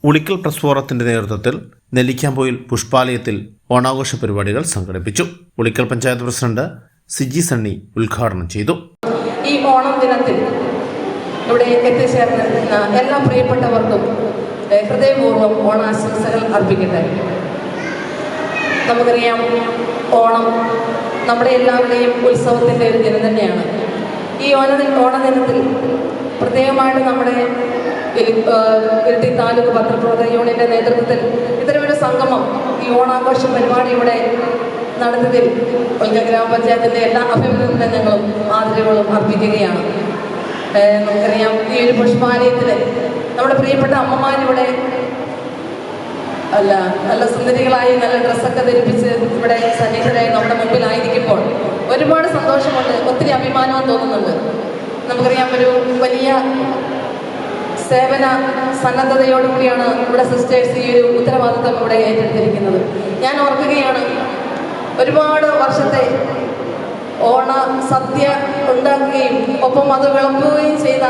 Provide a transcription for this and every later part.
Ulikkal press ഫോറത്തിന്റെ നേതൃത്വത്തിൽ നെല്ലിക്കാമ്പൊയിൽ പുഷ്പാലയത്തിൽ ഓണാഘോഷ പരിപാടികൾ സംഘടിപ്പിച്ചു. ഉളിക്കൽ പഞ്ചായത്ത് പ്രസിഡന്റ് സിജി സണ്ണി ഉദ്ഘാടനം ചെയ്തു. ഈ ഓണം ദിനത്തിൽ ഇവിടെ എത്തിച്ചേർന്ന എല്ലാ പ്രിയപ്പെട്ടവർക്കും ഹൃദയപൂർവ്വം ഓണാശംസകൾ അർപ്പിക്കട്ടെ. നമുക്കറിയാം, ഓണം നമ്മുടെ എല്ലാവരുടെയും ഉത്സവത്തിൻ്റെ ഒരു ദിനം തന്നെയാണ്. ഈ ഓണദിനത്തിൽ പ്രത്യേകമായിട്ട് നമ്മുടെ ഇരിട്ടി താലൂക്ക് പത്രപ്രവർത്തക യൂണിയന്റെ നേതൃത്വത്തിൽ ഇത്തരമൊരു സംഗമം, ഈ ഓണാഘോഷ പരിപാടി ഇവിടെ നടന്നതിൽ ഉളിക്കൽ ഗ്രാമപഞ്ചായത്തിൻ്റെ എല്ലാ അഭിനന്ദനങ്ങളും ആദരവുകളും അർപ്പിക്കുകയാണ്. നമുക്കറിയാം, ഈ ഒരു പുഷ്പാലയത്തിൽ നമ്മുടെ പ്രിയപ്പെട്ട അമ്മമാരിവിടെ നല്ല സുന്ദരികളായി നല്ല ഡ്രസ്സൊക്കെ ധരിപ്പിച്ച് ഇവിടെ സന്നിഹിതരായി നമ്മുടെ മുമ്പിലായിരിക്കുമ്പോൾ ഒരുപാട് സന്തോഷമുണ്ട്, ഒത്തിരി അഭിമാനവും തോന്നുന്നുണ്ട്. നമുക്കറിയാം, ഒരു വലിയ സേവന സന്നദ്ധതയോടുകൂടിയാണ് ഇവിടെ സിസ്റ്റേഴ്സ് ഈ ഒരു ഉത്തരവാദിത്വം ഇവിടെ ഏറ്റെടുത്തിരിക്കുന്നത്. ഞാൻ ഓർക്കുകയാണ്, ഒരുപാട് വർഷത്തെ ഓണ സദ്യ ഉണ്ടാക്കുകയും ഒപ്പം അത് വിളമ്പുകയും ചെയ്ത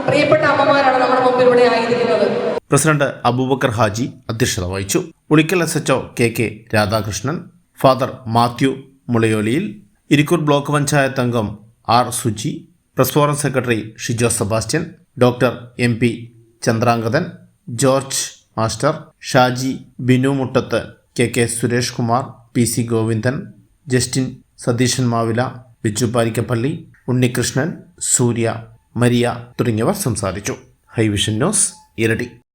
പ്രിയപ്പെട്ട അമ്മമാരാണ് നമ്മുടെ മുമ്പിൽ ഇവിടെ ആയിരിക്കുന്നത്. പ്രസിഡന്റ് അബൂബക്കർ ഹാജി അധ്യക്ഷത വഹിച്ചു. Ulikkal SHO KK Radhakrishnan, father Mathew Mulayoliyil, Irikkur block panchayat അംഗം R സുജി, press forum secretary Shijo Sebastian, doctor MP Chandrangathan, George master, Shaji, Binu Muttath, KK Suresh Kumar, PC Govindan, Justin Satheesan Mavila, Biju Parikkappally, Unnikrishnan, Surya, Maria തുടങ്ങിയവർ സംസാരിച്ചു. ഹൈവിഷൻ ന്യൂസ്, ഇരട്ടി.